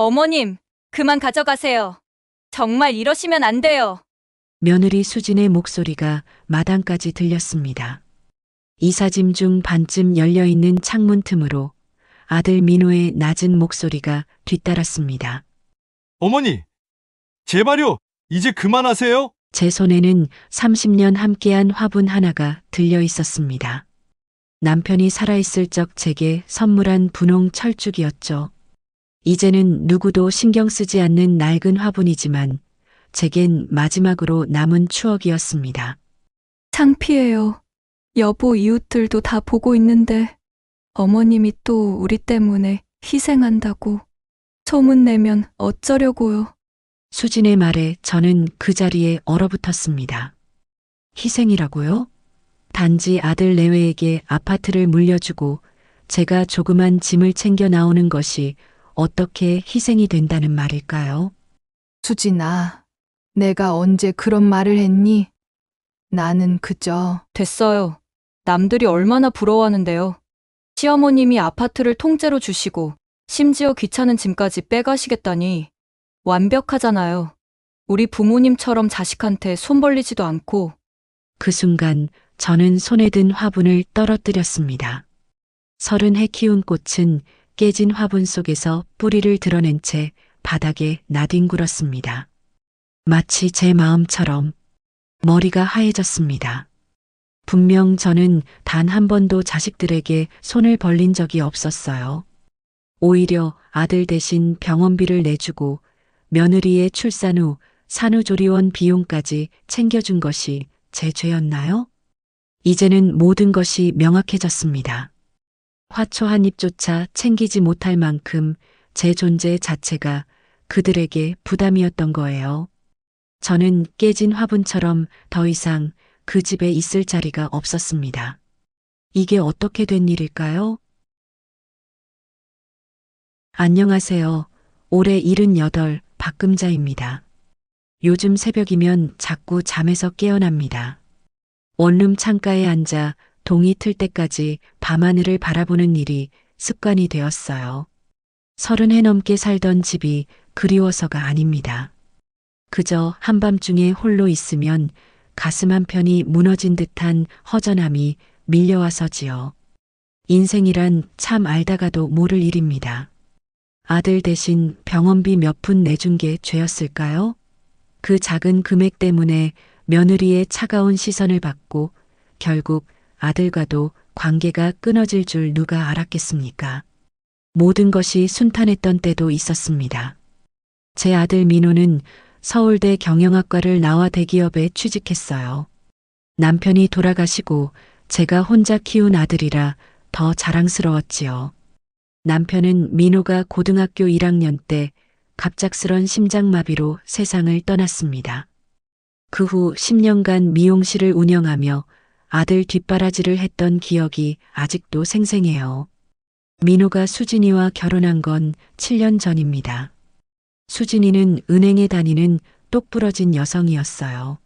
어머님, 그만 가져가세요. 정말 이러시면 안 돼요. 며느리 수진의 목소리가 마당까지 들렸습니다. 이삿짐 중 반쯤 열려있는 창문 틈으로 아들 민호의 낮은 목소리가 뒤따랐습니다. 어머니, 제발요, 이제 그만하세요. 제 손에는 30년 함께한 화분 하나가 들려 있었습니다. 남편이 살아있을 적 제게 선물한 분홍 철쭉이었죠. 이제는 누구도 신경 쓰지 않는 낡은 화분이지만 제겐 마지막으로 남은 추억이었습니다. 창피해요. 여보 이웃들도 다 보고 있는데 어머님이 또 우리 때문에 희생한다고 소문내면 어쩌려고요. 수진의 말에 저는 그 자리에 얼어붙었습니다. 희생이라고요? 단지 아들 내외에게 아파트를 물려주고 제가 조그만 짐을 챙겨 나오는 것이 어떻게 희생이 된다는 말일까요? 수진아, 내가 언제 그런 말을 했니? 나는 그저 됐어요. 남들이 얼마나 부러워하는데요. 시어머님이 아파트를 통째로 주시고 심지어 귀찮은 짐까지 빼가시겠다니 완벽하잖아요. 우리 부모님처럼 자식한테 손 벌리지도 않고. 그 순간 저는 손에 든 화분을 떨어뜨렸습니다. 30해 키운 꽃은 깨진 화분 속에서 뿌리를 드러낸 채 바닥에 나뒹굴었습니다. 마치 제 마음처럼 머리가 하얘졌습니다. 분명 저는 단 한 번도 자식들에게 손을 벌린 적이 없었어요. 오히려 아들 대신 병원비를 내주고 며느리의 출산 후 산후조리원 비용까지 챙겨준 것이 제 죄였나요? 이제는 모든 것이 명확해졌습니다. 화초 한 잎조차 챙기지 못할 만큼 제 존재 자체가 그들에게 부담이었던 거예요. 저는 깨진 화분처럼 더 이상 그 집에 있을 자리가 없었습니다. 이게 어떻게 된 일일까요? 안녕하세요. 올해 78 박금자입니다. 요즘 새벽이면 자꾸 잠에서 깨어납니다. 원룸 창가에 앉아 동이 틀 때까지 밤하늘을 바라보는 일이 습관이 되었어요. 30해 넘게 살던 집이 그리워서가 아닙니다. 그저 한밤중에 홀로 있으면 가슴 한편이 무너진 듯한 허전함이 밀려와서지요. 인생이란 참 알다가도 모를 일입니다. 아들 대신 병원비 몇 푼 내준 게 죄였을까요? 그 작은 금액 때문에 며느리의 차가운 시선을 받고 결국 아들과도 관계가 끊어질 줄 누가 알았겠습니까? 모든 것이 순탄했던 때도 있었습니다. 제 아들 민호는 서울대 경영학과를 나와 대기업에 취직했어요. 남편이 돌아가시고 제가 혼자 키운 아들이라 더 자랑스러웠지요. 남편은 민호가 고등학교 1학년 때 갑작스런 심장마비로 세상을 떠났습니다. 그 후 10년간 미용실을 운영하며 아들 뒷바라지를 했던 기억이 아직도 생생해요. 민호가 수진이와 결혼한 건 7년 전입니다. 수진이는 은행에 다니는 똑부러진 여성이었어요.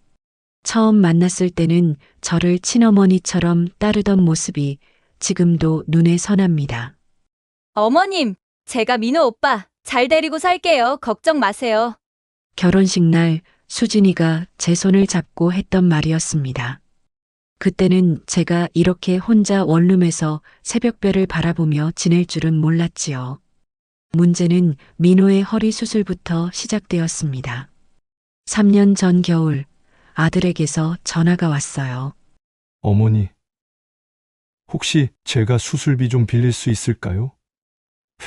처음 만났을 때는 저를 친어머니처럼 따르던 모습이 지금도 눈에 선합니다. 어머님, 제가 민호 오빠 잘 데리고 살게요. 걱정 마세요. 결혼식 날 수진이가 제 손을 잡고 했던 말이었습니다. 그때는 제가 이렇게 혼자 원룸에서 새벽별을 바라보며 지낼 줄은 몰랐지요. 문제는 민호의 허리 수술부터 시작되었습니다. 3년 전 겨울 아들에게서 전화가 왔어요. 어머니, 혹시 제가 수술비 좀 빌릴 수 있을까요?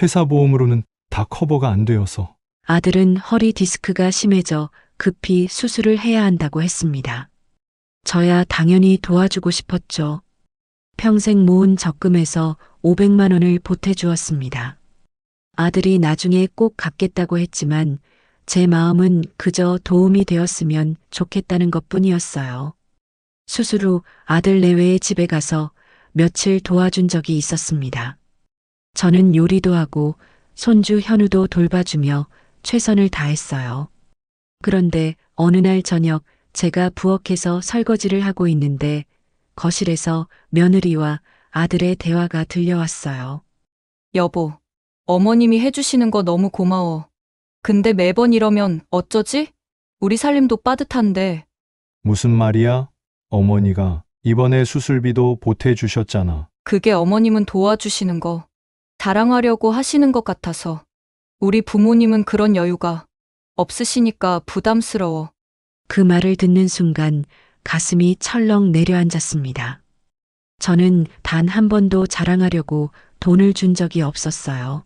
회사 보험으로는 다 커버가 안 되어서. 아들은 허리 디스크가 심해져 급히 수술을 해야 한다고 했습니다. 저야 당연히 도와주고 싶었죠. 평생 모은 적금에서 500만 원을 보태주었습니다. 아들이 나중에 꼭 갚겠다고 했지만 제 마음은 그저 도움이 되었으면 좋겠다는 것뿐이었어요. 수술 후 아들 내외의 집에 가서 며칠 도와준 적이 있었습니다. 저는 요리도 하고 손주 현우도 돌봐주며 최선을 다했어요. 그런데 어느 날 저녁 제가 부엌에서 설거지를 하고 있는데 거실에서 며느리와 아들의 대화가 들려왔어요. 여보, 어머님이 해주시는 거 너무 고마워. 근데 매번 이러면 어쩌지? 우리 살림도 빠듯한데. 무슨 말이야? 어머니가 이번에 수술비도 보태주셨잖아. 그게 어머님은 도와주시는 거, 자랑하려고 하시는 것 같아서. 우리 부모님은 그런 여유가 없으시니까 부담스러워. 그 말을 듣는 순간 가슴이 철렁 내려앉았습니다. 저는 단 한 번도 자랑하려고 돈을 준 적이 없었어요.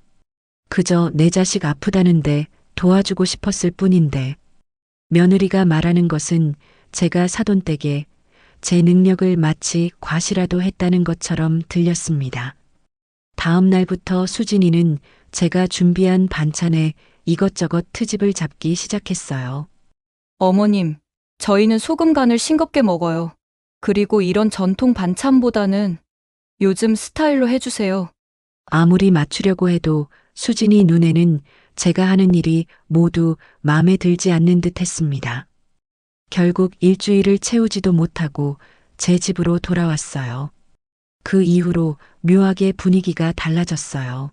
그저 내 자식 아프다는데 도와주고 싶었을 뿐인데, 며느리가 말하는 것은 제가 사돈댁에 제 능력을 마치 과시라도 했다는 것처럼 들렸습니다. 다음 날부터 수진이는 제가 준비한 반찬에 이것저것 트집을 잡기 시작했어요. 어머님, 저희는 소금 간을 싱겁게 먹어요. 그리고 이런 전통 반찬보다는 요즘 스타일로 해주세요. 아무리 맞추려고 해도 수진이 눈에는 제가 하는 일이 모두 마음에 들지 않는 듯 했습니다. 결국 일주일을 채우지도 못하고 제 집으로 돌아왔어요. 그 이후로 묘하게 분위기가 달라졌어요.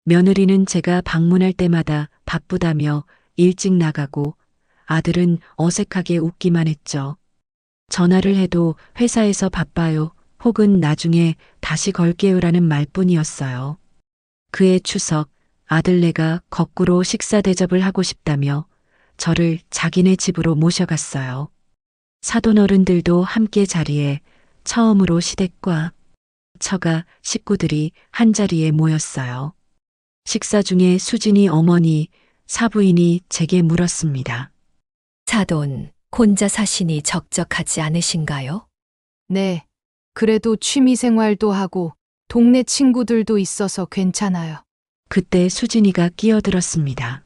며느리는 제가 방문할 때마다 바쁘다며 일찍 나가고 아들은 어색하게 웃기만 했죠. 전화를 해도 회사에서 바빠요 혹은 나중에 다시 걸게요라는 말뿐이었어요. 그해 추석 아들네가 거꾸로 식사 대접을 하고 싶다며 저를 자기네 집으로 모셔갔어요. 사돈 어른들도 함께 자리에 처음으로 시댁과 처가 식구들이 한자리에 모였어요. 식사 중에 수진이 어머니, 사부인이 제게 물었습니다. 사돈, 혼자 사시니 적적하지 않으신가요? 네. 그래도 취미 생활도 하고 동네 친구들도 있어서 괜찮아요. 그때 수진이가 끼어들었습니다.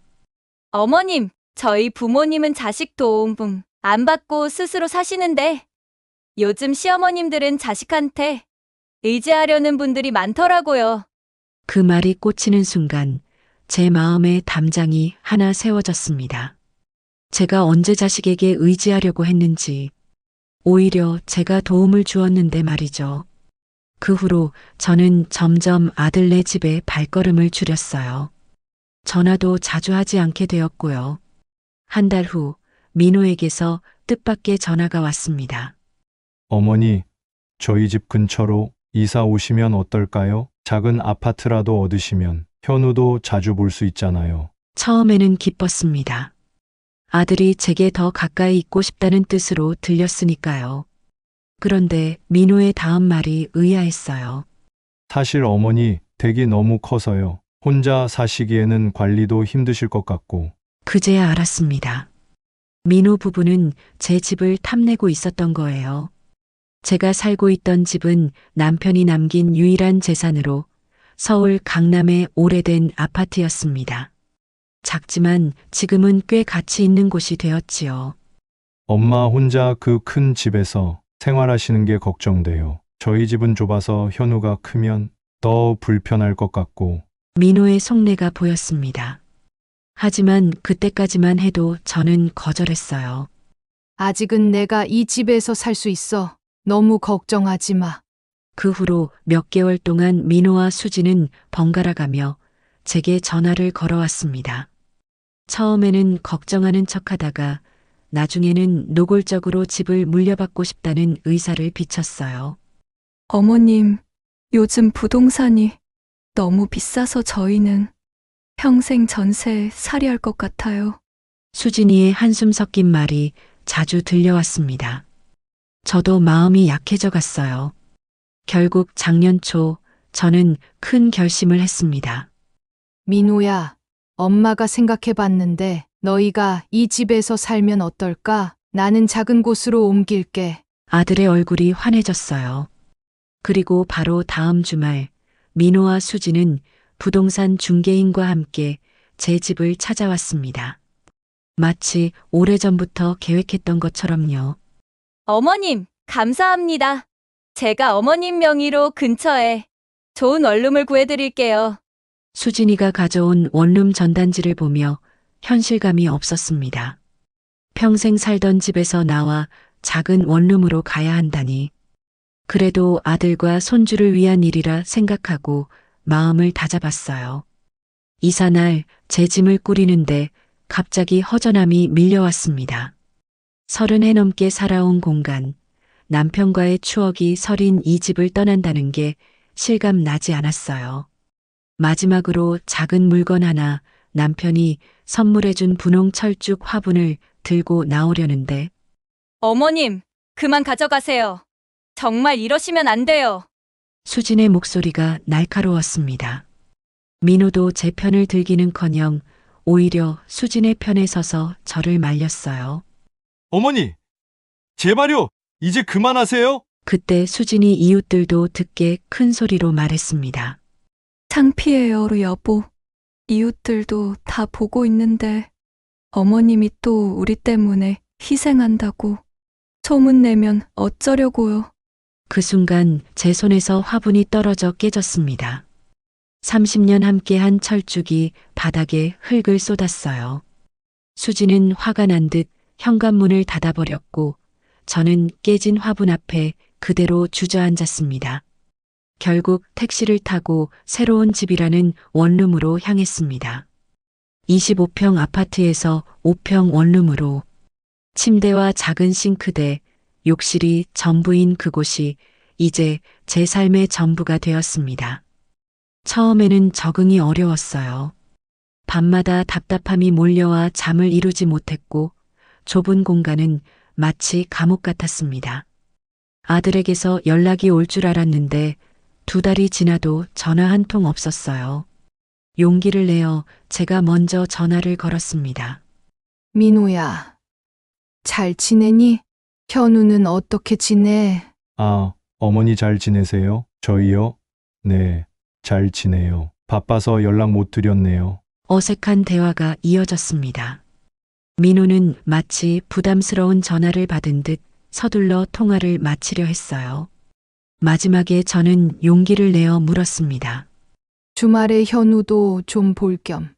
어머님, 저희 부모님은 자식 도움 안 받고 스스로 사시는데 요즘 시어머님들은 자식한테 의지하려는 분들이 많더라고요. 그 말이 꽂히는 순간 제 마음에 담장이 하나 세워졌습니다. 제가 언제 자식에게 의지하려고 했는지, 오히려 제가 도움을 주었는데 말이죠. 그 후로 저는 점점 아들네 집에 발걸음을 줄였어요. 전화도 자주 하지 않게 되었고요. 한 달 후 민호에게서 뜻밖의 전화가 왔습니다. 어머니, 저희 집 근처로 이사 오시면 어떨까요? 작은 아파트라도 얻으시면 현우도 자주 볼 수 있잖아요. 처음에는 기뻤습니다. 아들이 제게 더 가까이 있고 싶다는 뜻으로 들렸으니까요. 그런데 민호의 다음 말이 의아했어요. 사실 어머니 댁이 너무 커서요. 혼자 사시기에는 관리도 힘드실 것 같고. 그제야 알았습니다. 민호 부부는 제 집을 탐내고 있었던 거예요. 제가 살고 있던 집은 남편이 남긴 유일한 재산으로 서울 강남의 오래된 아파트였습니다. 작지만 지금은 꽤 가치 있는 곳이 되었지요. 엄마 혼자 그 큰 집에서 생활하시는 게 걱정돼요. 저희 집은 좁아서 현우가 크면 더 불편할 것 같고. 민호의 속내가 보였습니다. 하지만 그때까지만 해도 저는 거절했어요. 아직은 내가 이 집에서 살 수 있어. 너무 걱정하지 마. 그 후로 몇 개월 동안 민호와 수지는 번갈아가며 제게 전화를 걸어왔습니다. 처음에는 걱정하는 척하다가 나중에는 노골적으로 집을 물려받고 싶다는 의사를 비쳤어요. 어머님, 요즘 부동산이 너무 비싸서 저희는 평생 전세 살이할 것 같아요. 수진이의 한숨 섞인 말이 자주 들려왔습니다. 저도 마음이 약해져 갔어요. 결국 작년 초 저는 큰 결심을 했습니다. 민호야, 엄마가 생각해 봤는데 너희가 이 집에서 살면 어떨까? 나는 작은 곳으로 옮길게. 아들의 얼굴이 환해졌어요. 그리고 바로 다음 주말 민호와 수지는 부동산 중개인과 함께 제 집을 찾아왔습니다. 마치 오래전부터 계획했던 것처럼요. 어머님, 감사합니다. 제가 어머님 명의로 근처에 좋은 원룸을 구해드릴게요. 수진이가 가져온 원룸 전단지를 보며 현실감이 없었습니다. 평생 살던 집에서 나와 작은 원룸으로 가야 한다니. 그래도 아들과 손주를 위한 일이라 생각하고 마음을 다잡았어요. 이사 날 제 짐을 꾸리는데 갑자기 허전함이 밀려왔습니다. 30해 넘게 살아온 공간, 남편과의 추억이 서린 이 집을 떠난다는 게 실감 나지 않았어요. 마지막으로 작은 물건 하나 남편이 선물해준 분홍 철쭉 화분을 들고 나오려는데 어머님, 그만 가져가세요. 정말 이러시면 안 돼요. 수진의 목소리가 날카로웠습니다. 민호도 제 편을 들기는커녕 오히려 수진의 편에 서서 저를 말렸어요. 어머니, 제발요. 이제 그만하세요. 그때 수진이 이웃들도 듣게 큰 소리로 말했습니다. 창피해요, 여보. 이웃들도 다 보고 있는데 어머님이 또 우리 때문에 희생한다고 소문내면 어쩌려고요. 그 순간 제 손에서 화분이 떨어져 깨졌습니다. 30년 함께한 철쭉이 바닥에 흙을 쏟았어요. 수지는 화가 난 듯 현관문을 닫아버렸고 저는 깨진 화분 앞에 그대로 주저앉았습니다. 결국 택시를 타고 새로운 집이라는 원룸으로 향했습니다. 25평 아파트에서 5평 원룸으로 침대와 작은 싱크대, 욕실이 전부인 그곳이 이제 제 삶의 전부가 되었습니다. 처음에는 적응이 어려웠어요. 밤마다 답답함이 몰려와 잠을 이루지 못했고 좁은 공간은 마치 감옥 같았습니다. 아들에게서 연락이 올 줄 알았는데 2달이 지나도 전화 한 통 없었어요. 용기를 내어 제가 먼저 전화를 걸었습니다. 민호야, 잘 지내니? 현우는 어떻게 지내? 아, 어머니 잘 지내세요? 저희요? 네, 잘 지내요. 바빠서 연락 못 드렸네요. 어색한 대화가 이어졌습니다. 민호는 마치 부담스러운 전화를 받은 듯 서둘러 통화를 마치려 했어요. 마지막에 저는 용기를 내어 물었습니다. 주말에 현우도 좀 볼 겸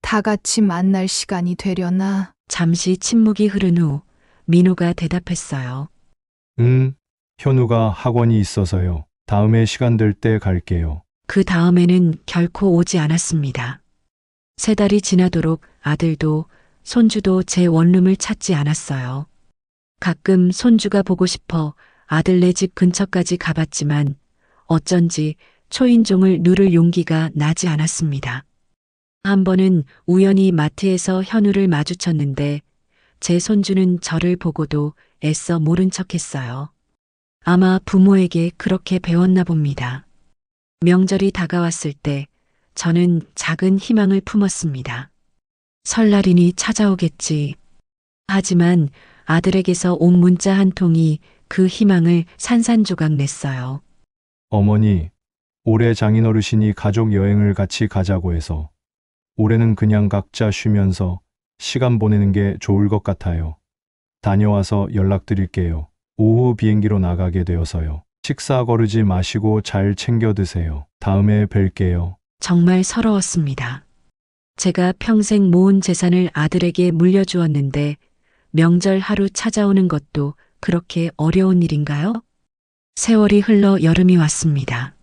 다 같이 만날 시간이 되려나? 잠시 침묵이 흐른 후 민호가 대답했어요. 현우가 학원이 있어서요. 다음에 시간 될 때 갈게요. 그 다음에는 결코 오지 않았습니다. 3달이 지나도록 아들도 손주도 제 원룸을 찾지 않았어요. 가끔 손주가 보고 싶어 아들네 집 근처까지 가봤지만 어쩐지 초인종을 누를 용기가 나지 않았습니다. 한 번은 우연히 마트에서 현우를 마주쳤는데 제 손주는 저를 보고도 애써 모른 척했어요. 아마 부모에게 그렇게 배웠나 봅니다. 명절이 다가왔을 때 저는 작은 희망을 품었습니다. 설날이니 찾아오겠지. 하지만 아들에게서 온 문자 한 통이 그 희망을 산산조각 냈어요. 어머니, 올해 장인어르신이 가족 여행을 같이 가자고 해서 올해는 그냥 각자 쉬면서 시간 보내는 게 좋을 것 같아요. 다녀와서 연락드릴게요. 오후 비행기로 나가게 되어서요. 식사 거르지 마시고 잘 챙겨 드세요. 다음에 뵐게요. 정말 서러웠습니다. 제가 평생 모은 재산을 아들에게 물려주었는데 명절 하루 찾아오는 것도 그렇게 어려운 일인가요? 세월이 흘러 여름이 왔습니다.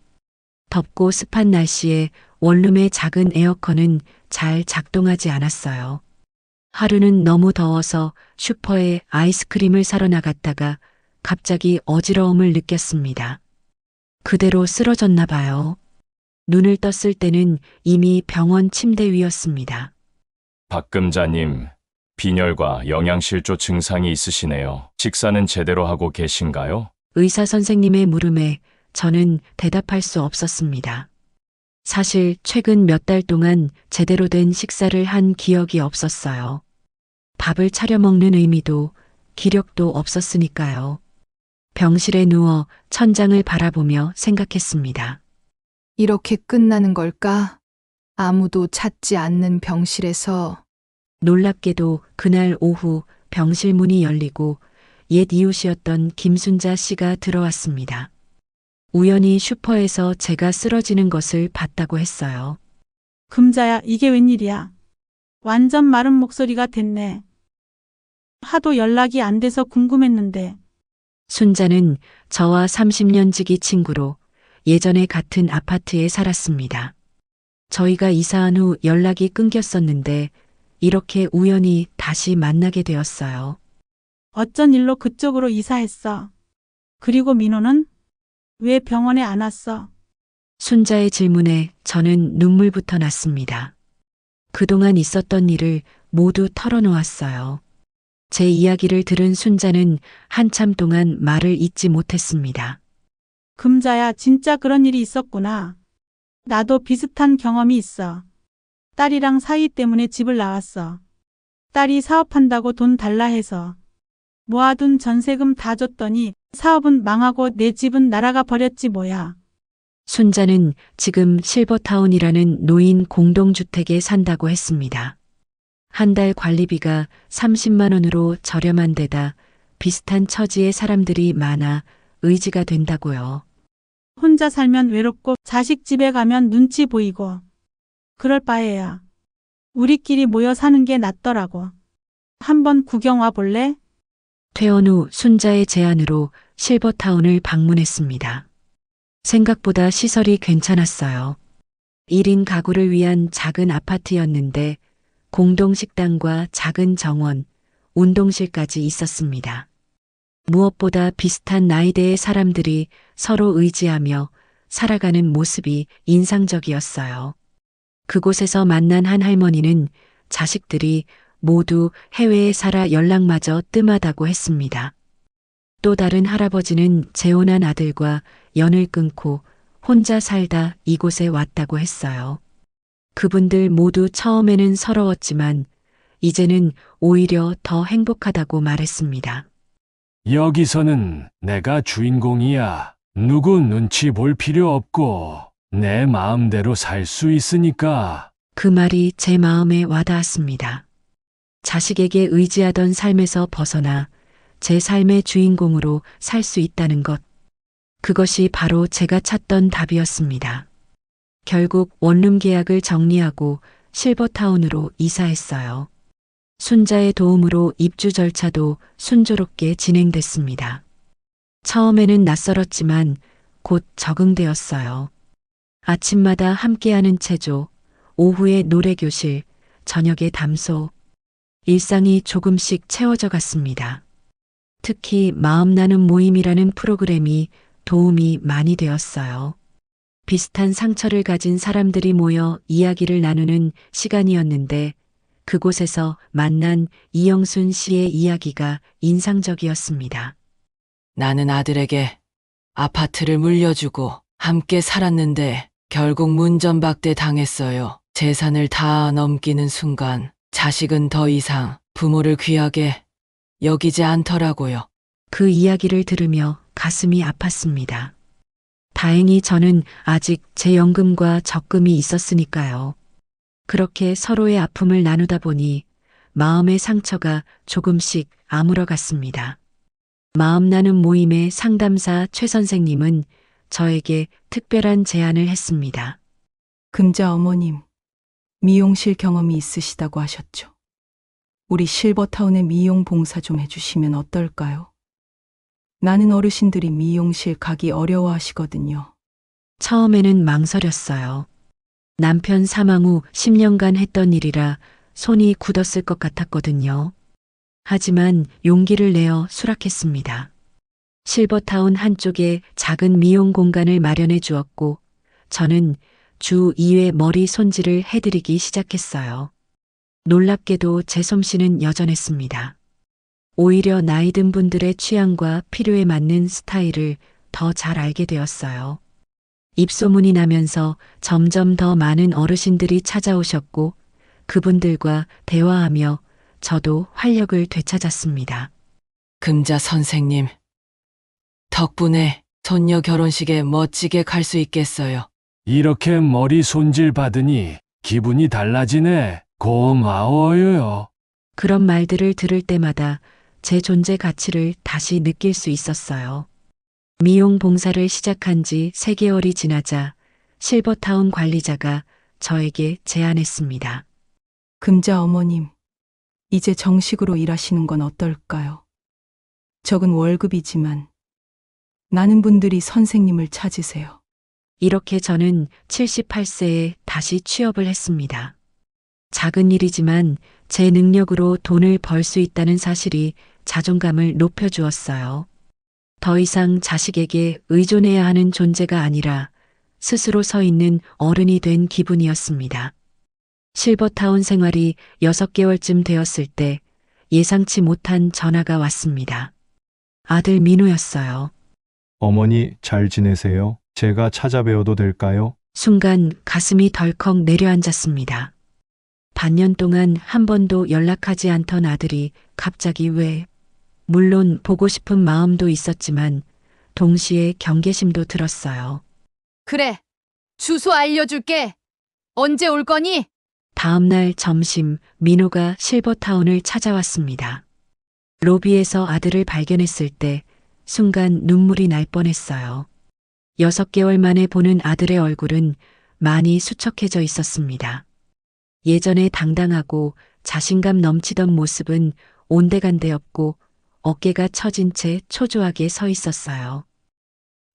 덥고 습한 날씨에 원룸의 작은 에어컨은 잘 작동하지 않았어요. 하루는 너무 더워서 슈퍼에 아이스크림을 사러 나갔다가 갑자기 어지러움을 느꼈습니다. 그대로 쓰러졌나 봐요. 눈을 떴을 때는 이미 병원 침대 위였습니다. 박금자님, 빈혈과 영양실조 증상이 있으시네요. 식사는 제대로 하고 계신가요? 의사 선생님의 물음에 저는 대답할 수 없었습니다. 사실 최근 몇 달 동안 제대로 된 식사를 한 기억이 없었어요. 밥을 차려 먹는 의미도 기력도 없었으니까요. 병실에 누워 천장을 바라보며 생각했습니다. 이렇게 끝나는 걸까? 아무도 찾지 않는 병실에서. 놀랍게도 그날 오후 병실 문이 열리고 옛 이웃이었던 김순자 씨가 들어왔습니다. 우연히 슈퍼에서 제가 쓰러지는 것을 봤다고 했어요. 금자야, 이게 웬일이야? 완전 마른 목소리가 됐네. 하도 연락이 안 돼서 궁금했는데. 순자는 저와 30년 지기 친구로 예전에 같은 아파트에 살았습니다. 저희가 이사한 후 연락이 끊겼었는데 이렇게 우연히 다시 만나게 되었어요. 어쩐 일로 그쪽으로 이사했어? 그리고 민호는 왜 병원에 안 왔어? 순자의 질문에 저는 눈물부터 났습니다. 그동안 있었던 일을 모두 털어놓았어요. 제 이야기를 들은 순자는 한참 동안 말을 잇지 못했습니다. 금자야, 진짜 그런 일이 있었구나. 나도 비슷한 경험이 있어. 딸이랑 사위 때문에 집을 나왔어. 딸이 사업한다고 돈 달라 해서. 모아둔 전세금 다 줬더니 사업은 망하고 내 집은 날아가 버렸지 뭐야. 순자는 지금 실버타운이라는 노인 공동주택에 산다고 했습니다. 한 달 관리비가 30만 원으로 저렴한 데다 비슷한 처지의 사람들이 많아 의지가 된다고요. 혼자 살면 외롭고 자식 집에 가면 눈치 보이고. 그럴 바에야 우리끼리 모여 사는 게 낫더라고. 한번 구경 와 볼래? 퇴원 후 순자의 제안으로 실버타운을 방문했습니다. 생각보다 시설이 괜찮았어요. 1인 가구를 위한 작은 아파트였는데 공동식당과 작은 정원, 운동실까지 있었습니다. 무엇보다 비슷한 나이대의 사람들이 서로 의지하며 살아가는 모습이 인상적이었어요. 그곳에서 만난 한 할머니는 자식들이 모두 해외에 살아 연락마저 뜸하다고 했습니다. 또 다른 할아버지는 재혼한 아들과 연을 끊고 혼자 살다 이곳에 왔다고 했어요. 그분들 모두 처음에는 서러웠지만 이제는 오히려 더 행복하다고 말했습니다. 여기서는 내가 주인공이야. 누구 눈치 볼 필요 없고 내 마음대로 살 수 있으니까. 그 말이 제 마음에 와닿았습니다. 자식에게 의지하던 삶에서 벗어나 제 삶의 주인공으로 살 수 있다는 것. 그것이 바로 제가 찾던 답이었습니다. 결국 원룸 계약을 정리하고 실버타운으로 이사했어요. 순자의 도움으로 입주 절차도 순조롭게 진행됐습니다. 처음에는 낯설었지만 곧 적응되었어요. 아침마다 함께하는 체조, 오후에 노래교실, 저녁에 담소. 일상이 조금씩 채워져 갔습니다. 특히 마음 나눔 모임이라는 프로그램이 도움이 많이 되었어요. 비슷한 상처를 가진 사람들이 모여 이야기를 나누는 시간이었는데 그곳에서 만난 이영순 씨의 이야기가 인상적이었습니다. 나는 아들에게 아파트를 물려주고 함께 살았는데 결국 문전박대 당했어요. 재산을 다 넘기는 순간 자식은 더 이상 부모를 귀하게 여기지 않더라고요. 그 이야기를 들으며 가슴이 아팠습니다. 다행히 저는 아직 제 연금과 적금이 있었으니까요. 그렇게 서로의 아픔을 나누다 보니 마음의 상처가 조금씩 아물어갔습니다. 마음 나눔 모임의 상담사 최 선생님은 저에게 특별한 제안을 했습니다. 금자 어머님, 미용실 경험이 있으시다고 하셨죠. 우리 실버타운에 미용 봉사 좀 해주시면 어떨까요? 많은 어르신들이 미용실 가기 어려워하시거든요. 처음에는 망설였어요. 남편 사망 후 10년간 했던 일이라 손이 굳었을 것 같았거든요. 하지만 용기를 내어 수락했습니다. 실버타운 한쪽에 작은 미용 공간을 마련해 주었고 저는 주 2회 머리 손질을 해드리기 시작했어요. 놀랍게도 제 솜씨는 여전했습니다. 오히려 나이 든 분들의 취향과 필요에 맞는 스타일을 더 잘 알게 되었어요. 입소문이 나면서 점점 더 많은 어르신들이 찾아오셨고 그분들과 대화하며 저도 활력을 되찾았습니다. 금자 선생님, 덕분에 손녀 결혼식에 멋지게 갈 수 있겠어요. 이렇게 머리 손질 받으니 기분이 달라지네. 고마워요. 그런 말들을 들을 때마다 제 존재 가치를 다시 느낄 수 있었어요. 미용 봉사를 시작한 지 3개월이 지나자 실버타운 관리자가 저에게 제안했습니다. 금자 어머님, 이제 정식으로 일하시는 건 어떨까요? 적은 월급이지만 많은 분들이 선생님을 찾으세요. 이렇게 저는 78세에 다시 취업을 했습니다. 작은 일이지만 제 능력으로 돈을 벌 수 있다는 사실이 자존감을 높여주었어요. 더 이상 자식에게 의존해야 하는 존재가 아니라 스스로 서 있는 어른이 된 기분이었습니다. 실버타운 생활이 6개월쯤 되었을 때 예상치 못한 전화가 왔습니다. 아들 민우였어요. 어머니 잘 지내세요? 제가 찾아뵈어도 될까요? 순간 가슴이 덜컥 내려앉았습니다. 반년 동안 한 번도 연락하지 않던 아들이 갑자기 왜? 물론 보고 싶은 마음도 있었지만 동시에 경계심도 들었어요. 그래. 주소 알려줄게. 언제 올 거니? 다음 날 점심 민호가 실버타운을 찾아왔습니다. 로비에서 아들을 발견했을 때 순간 눈물이 날 뻔했어요. 6개월 만에 보는 아들의 얼굴은 많이 수척해져 있었습니다. 예전에 당당하고 자신감 넘치던 모습은 온데간데 없고 어깨가 처진 채 초조하게 서 있었어요.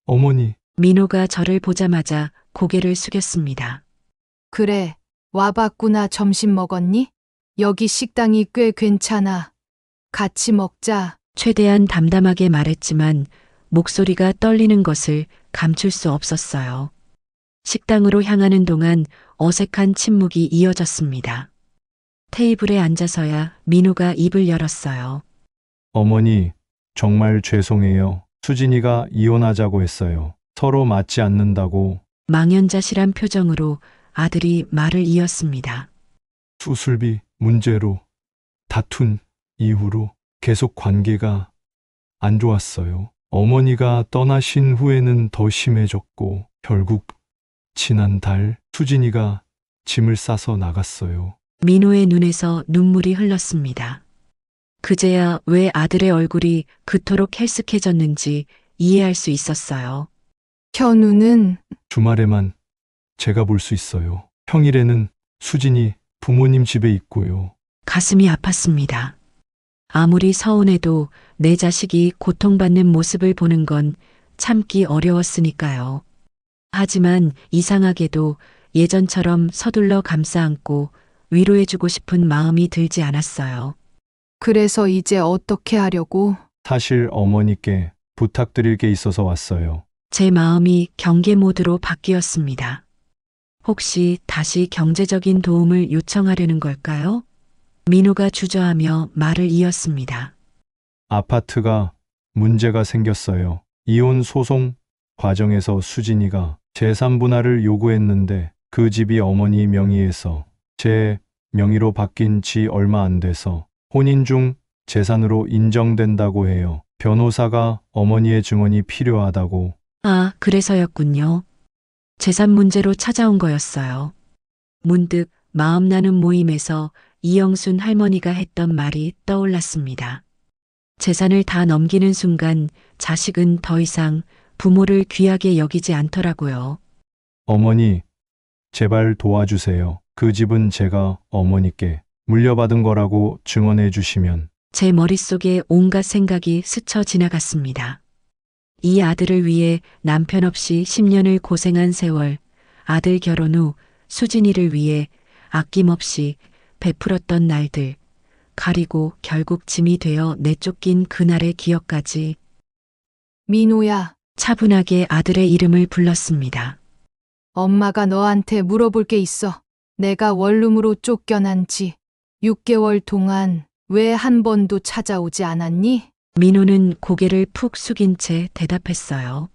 어머니, 민호가 저를 보자마자 고개를 숙였습니다. 그래. 와봤구나. 점심 먹었니? 여기 식당이 꽤 괜찮아. 같이 먹자. 최대한 담담하게 말했지만 목소리가 떨리는 것을 감출 수 없었어요. 식당으로 향하는 동안 어색한 침묵이 이어졌습니다. 테이블에 앉아서야 민호가 입을 열었어요. 어머니, 정말 죄송해요. 수진이가 이혼하자고 했어요. 서로 맞지 않는다고. 망연자실한 표정으로 아들이 말을 이었습니다. 수술비 문제로 다툰 이후로 계속 관계가 안 좋았어요. 어머니가 떠나신 후에는 더 심해졌고 결국 지난달 수진이가 짐을 싸서 나갔어요. 민호의 눈에서 눈물이 흘렀습니다. 그제야 왜 아들의 얼굴이 그토록 헬쓱해졌는지 이해할 수 있었어요. 현우는 주말에만 제가 볼 수 있어요. 평일에는 수진이 부모님 집에 있고요. 가슴이 아팠습니다. 아무리 서운해도 내 자식이 고통받는 모습을 보는 건 참기 어려웠으니까요. 하지만 이상하게도 예전처럼 서둘러 감싸 안고 위로해주고 싶은 마음이 들지 않았어요. 그래서 이제 어떻게 하려고? 사실 어머니께 부탁드릴 게 있어서 왔어요. 제 마음이 경계 모드로 바뀌었습니다. 혹시 다시 경제적인 도움을 요청하려는 걸까요? 민호가 주저하며 말을 이었습니다. 아파트가 문제가 생겼어요. 이혼 소송 과정에서 수진이가 재산 분할을 요구했는데 그 집이 어머니 명의에서 제 명의로 바뀐 지 얼마 안 돼서 혼인 중 재산으로 인정된다고 해요. 변호사가 어머니의 증언이 필요하다고. 아, 그래서였군요. 재산 문제로 찾아온 거였어요. 문득 마음 나눈 모임에서 이영순 할머니가 했던 말이 떠올랐습니다. 재산을 다 넘기는 순간 자식은 더 이상 부모를 귀하게 여기지 않더라고요. 어머니, 제발 도와주세요. 그 집은 제가 어머니께 물려받은 거라고 증언해 주시면. 제 머릿속에 온갖 생각이 스쳐 지나갔습니다. 이 아들을 위해 남편 없이 10년을 고생한 세월, 아들 결혼 후 수진이를 위해 아낌없이 베풀었던 날들, 가리고 결국 짐이 되어 내쫓긴 그날의 기억까지. 민호야, 차분하게 아들의 이름을 불렀습니다. 엄마가 너한테 물어볼 게 있어. 내가 원룸으로 쫓겨난 지 6개월 동안 왜 한 번도 찾아오지 않았니? 민호는 고개를 푹 숙인 채 대답했어요.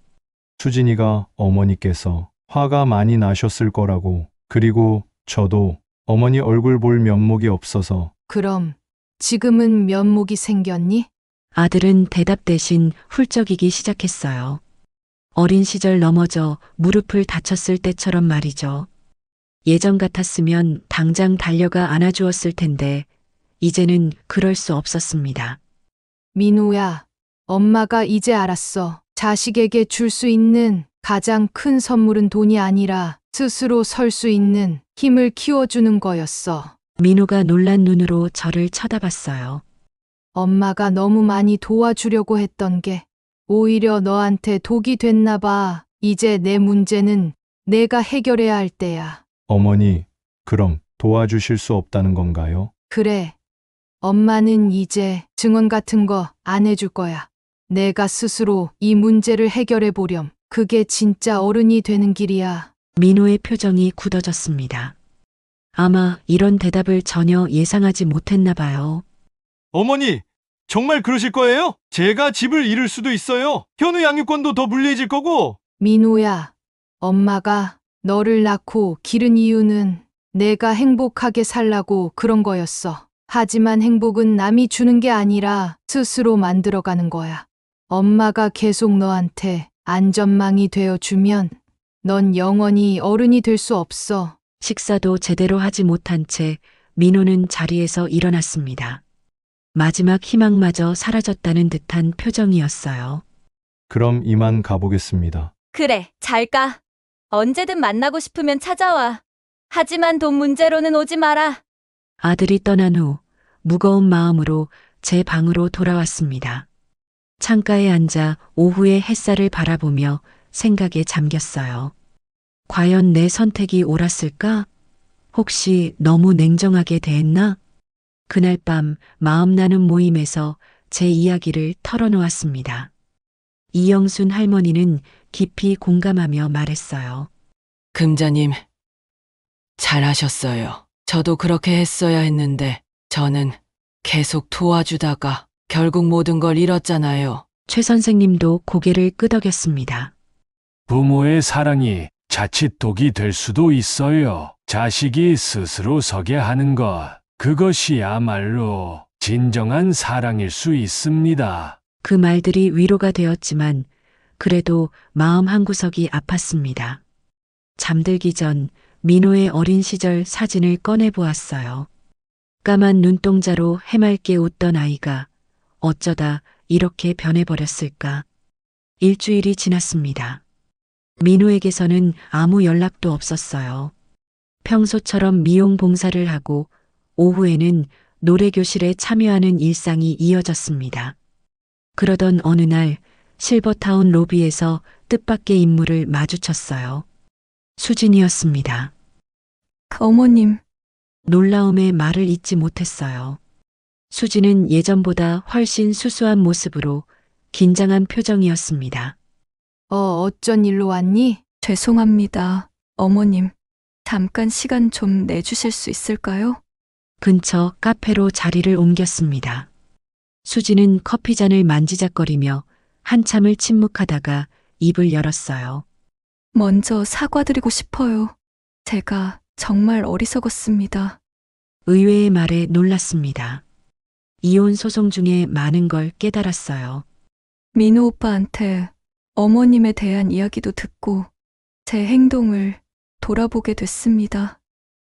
수진이가 어머니께서 화가 많이 나셨을 거라고. 그리고 저도 어머니 얼굴 볼 면목이 없어서. 그럼 지금은 면목이 생겼니? 아들은 대답 대신 훌쩍이기 시작했어요. 어린 시절 넘어져 무릎을 다쳤을 때처럼 말이죠. 예전 같았으면 당장 달려가 안아주었을 텐데 이제는 그럴 수 없었습니다. 민호야, 엄마가 이제 알았어. 자식에게 줄 수 있는 가장 큰 선물은 돈이 아니라 스스로 설 수 있는 힘을 키워주는 거였어. 민호가 놀란 눈으로 저를 쳐다봤어요. 엄마가 너무 많이 도와주려고 했던 게 오히려 너한테 독이 됐나 봐. 이제 내 문제는 내가 해결해야 할 때야. 어머니, 그럼 도와주실 수 없다는 건가요? 그래. 엄마는 이제 증언 같은 거 안 해줄 거야. 내가 스스로 이 문제를 해결해 보렴. 그게 진짜 어른이 되는 길이야. 민호의 표정이 굳어졌습니다. 아마 이런 대답을 전혀 예상하지 못했나 봐요. 어머니, 정말 그러실 거예요? 제가 집을 잃을 수도 있어요. 현우 양육권도 더 불리해질 거고. 민호야, 엄마가 너를 낳고 기른 이유는 내가 행복하게 살라고 그런 거였어. 하지만 행복은 남이 주는 게 아니라 스스로 만들어가는 거야. 엄마가 계속 너한테 안전망이 되어주면 넌 영원히 어른이 될 수 없어. 식사도 제대로 하지 못한 채 민호는 자리에서 일어났습니다. 마지막 희망마저 사라졌다는 듯한 표정이었어요. 그럼 이만 가보겠습니다. 그래, 잘 가. 언제든 만나고 싶으면 찾아와. 하지만 돈 문제로는 오지 마라. 아들이 떠난 후 무거운 마음으로 제 방으로 돌아왔습니다. 창가에 앉아 오후의 햇살을 바라보며 생각에 잠겼어요. 과연 내 선택이 옳았을까? 혹시 너무 냉정하게 대했나? 그날 밤 마음 나눔 모임에서 제 이야기를 털어놓았습니다. 이영순 할머니는 깊이 공감하며 말했어요. 금자님, 잘하셨어요. 저도 그렇게 했어야 했는데 저는 계속 도와주다가 결국 모든 걸 잃었잖아요. 최 선생님도 고개를 끄덕였습니다. 부모의 사랑이 자칫 독이 될 수도 있어요. 자식이 스스로 서게 하는 것, 그것이야말로 진정한 사랑일 수 있습니다. 그 말들이 위로가 되었지만 그래도 마음 한구석이 아팠습니다. 잠들기 전 민호의 어린 시절 사진을 꺼내 보았어요. 까만 눈동자로 해맑게 웃던 아이가 어쩌다 이렇게 변해버렸을까. 일주일이 지났습니다. 민호에게서는 아무 연락도 없었어요. 평소처럼 미용 봉사를 하고 오후에는 노래교실에 참여하는 일상이 이어졌습니다. 그러던 어느 날 실버타운 로비에서 뜻밖의 인물을 마주쳤어요. 수진이었습니다. 어머님, 놀라움에 말을 잇지 못했어요. 수진은 예전보다 훨씬 수수한 모습으로 긴장한 표정이었습니다. 어쩐 일로 왔니? 죄송합니다. 어머님, 잠깐 시간 좀 내주실 수 있을까요? 근처 카페로 자리를 옮겼습니다. 수진은 커피잔을 만지작거리며 한참을 침묵하다가 입을 열었어요. 먼저 사과드리고 싶어요. 제가 정말 어리석었습니다. 의외의 말에 놀랐습니다. 이혼 소송 중에 많은 걸 깨달았어요. 민호 오빠한테 어머님에 대한 이야기도 듣고 제 행동을 돌아보게 됐습니다.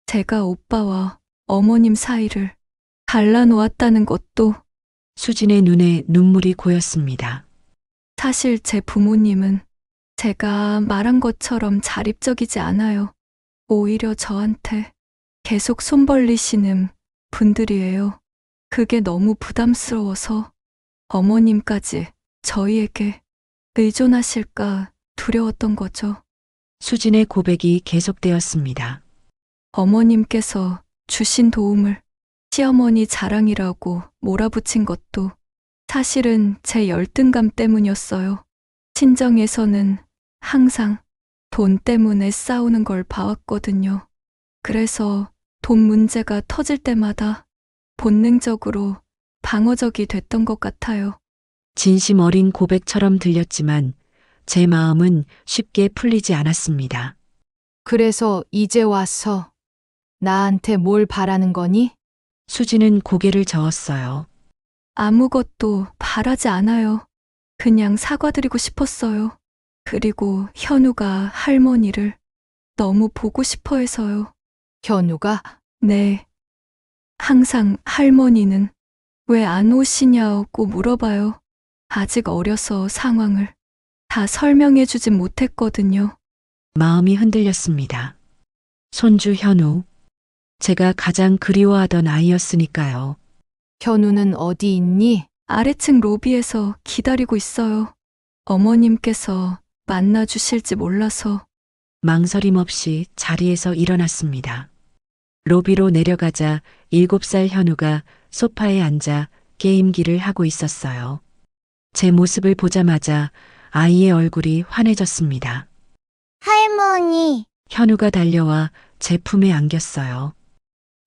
제가 오빠와 어머님 사이를 갈라놓았다는 것도 수진의 눈에 눈물이 고였습니다. 사실 제 부모님은 제가 말한 것처럼 자립적이지 않아요. 오히려 저한테 계속 손 벌리시는 분들이에요. 그게 너무 부담스러워서 어머님까지 저희에게 의존하실까 두려웠던 거죠. 수진의 고백이 계속되었습니다. 어머님께서 주신 도움을 시어머니 자랑이라고 몰아붙인 것도 사실은 제 열등감 때문이었어요. 친정에서는 항상 돈 때문에 싸우는 걸 봐왔거든요. 그래서 돈 문제가 터질 때마다 본능적으로 방어적이 됐던 것 같아요. 진심 어린 고백처럼 들렸지만 제 마음은 쉽게 풀리지 않았습니다. 그래서 이제 와서 나한테 뭘 바라는 거니? 수진은 고개를 저었어요. 아무것도 바라지 않아요. 그냥 사과드리고 싶었어요. 그리고 현우가 할머니를 너무 보고 싶어 해서요. 현우가? 네. 항상 할머니는 왜 안 오시냐고 물어봐요. 아직 어려서 상황을 다 설명해 주진 못했거든요. 마음이 흔들렸습니다. 손주 현우. 제가 가장 그리워하던 아이였으니까요. 현우는 어디 있니? 아래층 로비에서 기다리고 있어요. 어머님께서 만나 주실지 몰라서. 망설임 없이 자리에서 일어났습니다. 로비로 내려가자 7살 현우가 소파에 앉아 게임기를 하고 있었어요. 제 모습을 보자마자 아이의 얼굴이 환해졌습니다. 할머니, 현우가 달려와 제 품에 안겼어요.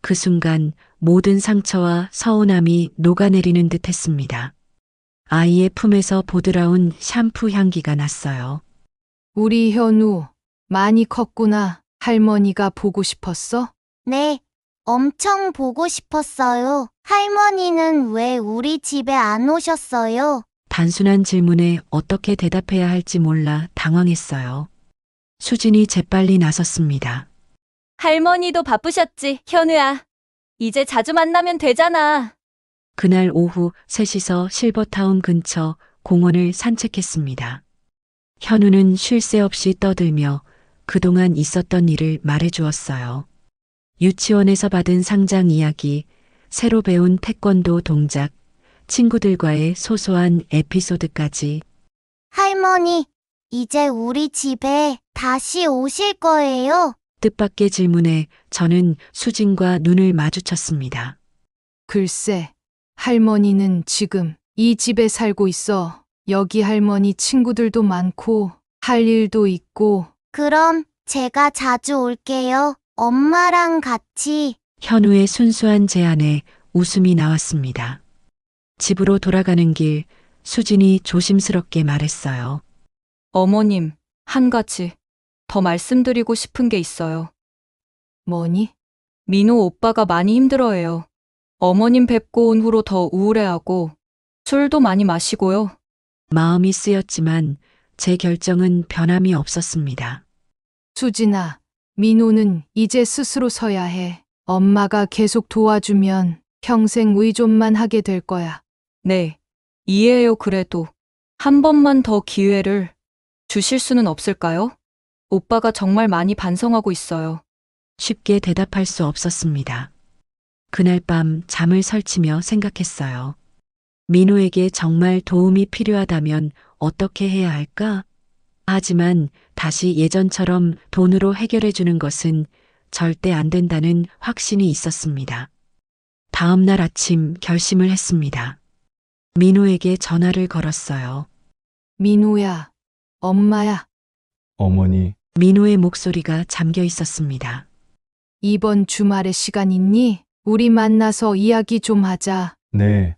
그 순간 모든 상처와 서운함이 녹아내리는 듯 했습니다. 아이의 품에서 보드라운 샴푸 향기가 났어요. 우리 현우, 많이 컸구나. 할머니가 보고 싶었어? 네, 엄청 보고 싶었어요. 할머니는 왜 우리 집에 안 오셨어요? 단순한 질문에 어떻게 대답해야 할지 몰라 당황했어요. 수진이 재빨리 나섰습니다. 할머니도 바쁘셨지, 현우야. 이제 자주 만나면 되잖아. 그날 오후 3시서 실버타운 근처 공원을 산책했습니다. 현우는 쉴 새 없이 떠들며 그동안 있었던 일을 말해주었어요. 유치원에서 받은 상장 이야기, 새로 배운 태권도 동작, 친구들과의 소소한 에피소드까지. 할머니, 이제 우리 집에 다시 오실 거예요? 뜻밖의 질문에 저는 수진과 눈을 마주쳤습니다. 글쎄, 할머니는 지금 이 집에 살고 있어. 여기 할머니 친구들도 많고 할 일도 있고. 그럼 제가 자주 올게요. 엄마랑 같이. 현우의 순수한 제안에 웃음이 나왔습니다. 집으로 돌아가는 길 수진이 조심스럽게 말했어요. 어머님, 한 가지 더 말씀드리고 싶은 게 있어요. 뭐니? 민호 오빠가 많이 힘들어해요. 어머님 뵙고 온 후로 더 우울해하고 술도 많이 마시고요. 마음이 쓰였지만 제 결정은 변함이 없었습니다. 수진아, 민호는 이제 스스로 서야 해. 엄마가 계속 도와주면 평생 의존만 하게 될 거야. 네, 이해해요. 그래도 한 번만 더 기회를 주실 수는 없을까요? 오빠가 정말 많이 반성하고 있어요. 쉽게 대답할 수 없었습니다. 그날 밤 잠을 설치며 생각했어요. 민호에게 정말 도움이 필요하다면 어떻게 해야 할까? 하지만 다시 예전처럼 돈으로 해결해 주는 것은 절대 안 된다는 확신이 있었습니다. 다음 날 아침 결심을 했습니다. 민호에게 전화를 걸었어요. 민호야, 엄마야. 어머니, 민호의 목소리가 잠겨 있었습니다. 이번 주말에 시간 있니? 우리 만나서 이야기 좀 하자. 네,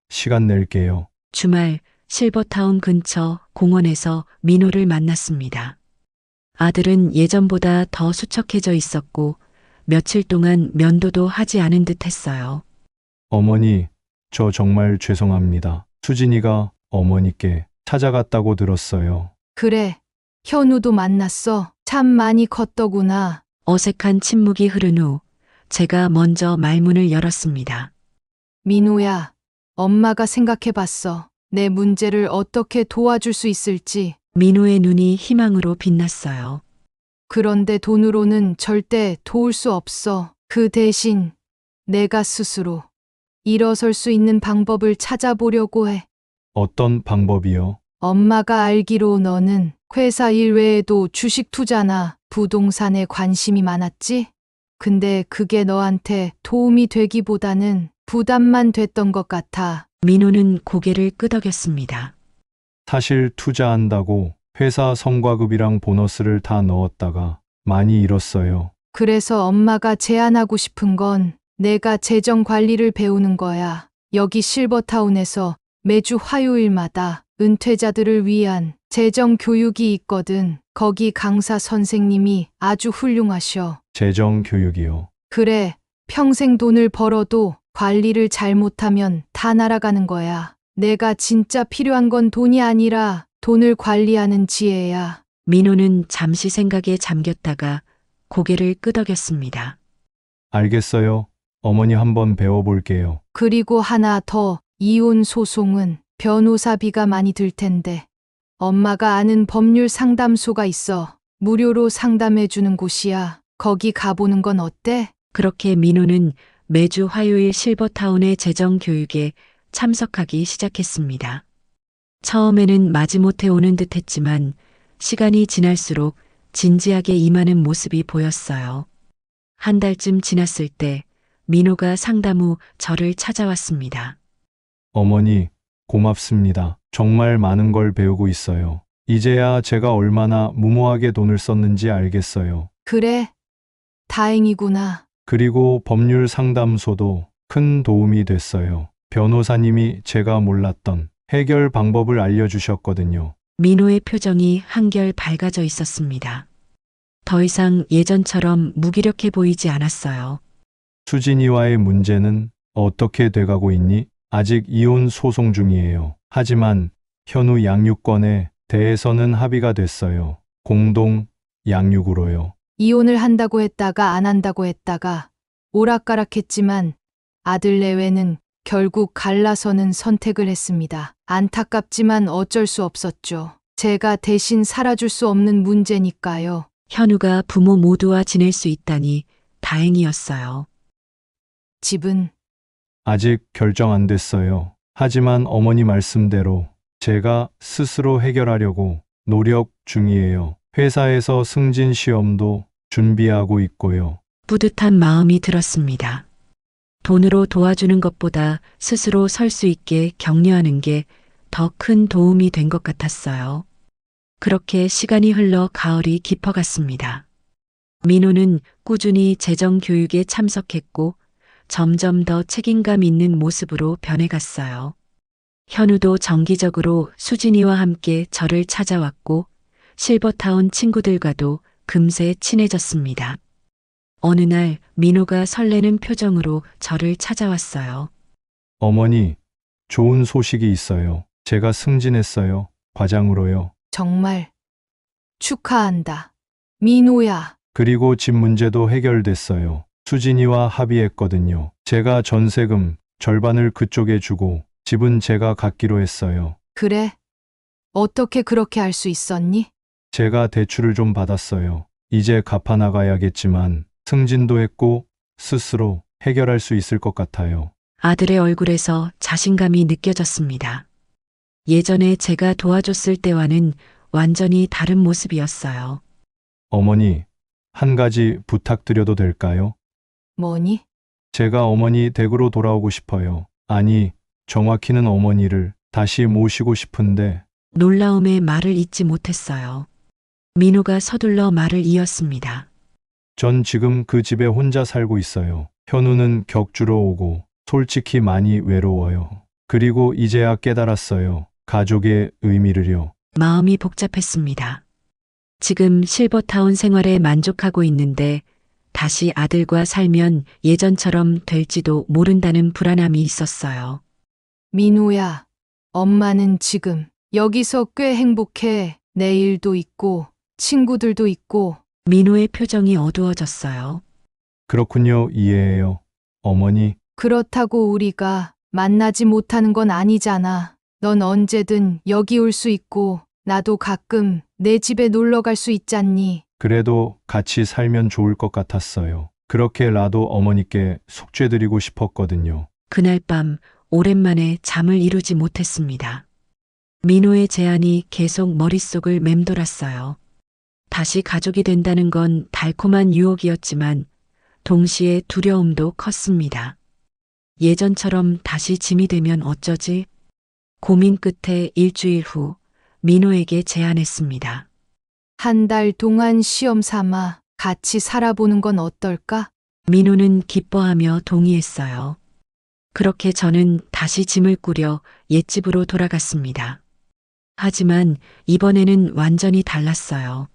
시간 낼게요. 주말 실버타운 근처 공원에서 민호를 만났습니다. 아들은 예전보다 더 수척해져 있었고 며칠 동안 면도도 하지 않은 듯 했어요. 어머니, 저 정말 죄송합니다. 수진이가 어머니께 찾아갔다고 들었어요. 그래, 현우도 만났어. 참 많이 컸더구나. 어색한 침묵이 흐른 후 제가 먼저 말문을 열었습니다. 민호야, 엄마가 생각해봤어. 내 문제를 어떻게 도와줄 수 있을지. 민호의 눈이 희망으로 빛났어요. 그런데 돈으로는 절대 도울 수 없어. 그 대신 내가 스스로 일어설 수 있는 방법을 찾아보려고 해. 어떤 방법이요? 엄마가 알기로 너는 회사 일 외에도 주식 투자나 부동산에 관심이 많았지? 근데 그게 너한테 도움이 되기보다는 부담만 됐던 것 같아. 민호는 고개를 끄덕였습니다. 사실 투자한다고 회사 성과급이랑 보너스를 다 넣었다가 많이 잃었어요. 그래서 엄마가 제안하고 싶은 건 내가 재정 관리를 배우는 거야. 여기 실버타운에서 매주 화요일마다 은퇴자들을 위한 재정 교육이 있거든. 거기 강사 선생님이 아주 훌륭하셔. 재정 교육이요. 그래, 평생 돈을 벌어도 관리를 잘못하면 다 날아가는 거야. 내가 진짜 필요한 건 돈이 아니라 돈을 관리하는 지혜야. 민호는 잠시 생각에 잠겼다가 고개를 끄덕였습니다. 알겠어요. 어머니 한번 배워볼게요. 그리고 하나 더, 이혼 소송은 변호사비가 많이 들 텐데. 엄마가 아는 법률 상담소가 있어. 무료로 상담해주는 곳이야. 거기 가보는 건 어때? 그렇게 민호는 매주 화요일 실버타운의 재정 교육에 참석하기 시작했습니다. 처음에는 마지못해 오는 듯 했지만 시간이 지날수록 진지하게 임하는 모습이 보였어요. 한 달쯤 지났을 때 민호가 상담 후 저를 찾아왔습니다. 어머니, 고맙습니다. 정말 많은 걸 배우고 있어요. 이제야 제가 얼마나 무모하게 돈을 썼는지 알겠어요. 그래, 다행이구나. 그리고 법률 상담소도 큰 도움이 됐어요. 변호사님이 제가 몰랐던 해결 방법을 알려주셨거든요. 민호의 표정이 한결 밝아져 있었습니다. 더 이상 예전처럼 무기력해 보이지 않았어요. 수진이와의 문제는 어떻게 돼가고 있니? 아직 이혼 소송 중이에요. 하지만 현우 양육권에 대해서는 합의가 됐어요. 공동 양육으로요. 이혼을 한다고 했다가 안 한다고 했다가 오락가락했지만 아들 내외는 결국 갈라서는 선택을 했습니다. 안타깝지만 어쩔 수 없었죠. 제가 대신 살아줄 수 없는 문제니까요. 현우가 부모 모두와 지낼 수 있다니 다행이었어요. 집은 아직 결정 안 됐어요. 하지만 어머니 말씀대로 제가 스스로 해결하려고 노력 중이에요. 회사에서 승진 시험도 준비하고 있고요. 뿌듯한 마음이 들었습니다. 돈으로 도와주는 것보다 스스로 설 수 있게 격려하는 게 더 큰 도움이 된 것 같았어요. 그렇게 시간이 흘러 가을이 깊어갔습니다. 민호는 꾸준히 재정 교육에 참석했고 점점 더 책임감 있는 모습으로 변해갔어요. 현우도 정기적으로 수진이와 함께 저를 찾아왔고 실버타운 친구들과도 금세 친해졌습니다. 어느 날 민호가 설레는 표정으로 저를 찾아왔어요. 어머니, 좋은 소식이 있어요. 제가 승진했어요. 과장으로요. 정말 축하한다. 민호야. 그리고 집 문제도 해결됐어요. 수진이와 합의했거든요. 제가 전세금 절반을 그쪽에 주고 집은 제가 갖기로 했어요. 그래? 어떻게 그렇게 할 수 있었니? 제가 대출을 좀 받았어요. 이제 갚아 나가야겠지만 승진도 했고 스스로 해결할 수 있을 것 같아요. 아들의 얼굴에서 자신감이 느껴졌습니다. 예전에 제가 도와줬을 때와는 완전히 다른 모습이었어요. 어머니, 한 가지 부탁드려도 될까요? 뭐니? 제가 어머니 댁으로 돌아오고 싶어요. 아니, 정확히는 어머니를 다시 모시고 싶은데 놀라움에 말을 잇지 못했어요. 민호가 서둘러 말을 이었습니다. 전 지금 그 집에 혼자 살고 있어요. 현우는 격주로 오고 솔직히 많이 외로워요. 그리고 이제야 깨달았어요. 가족의 의미를요. 마음이 복잡했습니다. 지금 실버타운 생활에 만족하고 있는데 다시 아들과 살면 예전처럼 될지도 모른다는 불안함이 있었어요. 민호야, 엄마는 지금 여기서 꽤 행복해. 내일도 있고 친구들도 있고. 민호의 표정이 어두워졌어요. 그렇군요. 이해해요. 어머니, 그렇다고 우리가 만나지 못하는 건 아니잖아. 넌 언제든 여기 올 수 있고 나도 가끔 내 집에 놀러 갈 수 있잖니. 그래도 같이 살면 좋을 것 같았어요. 그렇게라도 어머니께 속죄드리고 싶었거든요. 그날 밤 오랜만에 잠을 이루지 못했습니다. 민호의 제안이 계속 머릿속을 맴돌았어요. 다시 가족이 된다는 건 달콤한 유혹이었지만 동시에 두려움도 컸습니다. 예전처럼 다시 짐이 되면 어쩌지? 고민 끝에 일주일 후 민호에게 제안했습니다. 한 달 동안 시험 삼아 같이 살아보는 건 어떨까? 민호는 기뻐하며 동의했어요. 그렇게 저는 다시 짐을 꾸려 옛집으로 돌아갔습니다. 하지만 이번에는 완전히 달랐어요.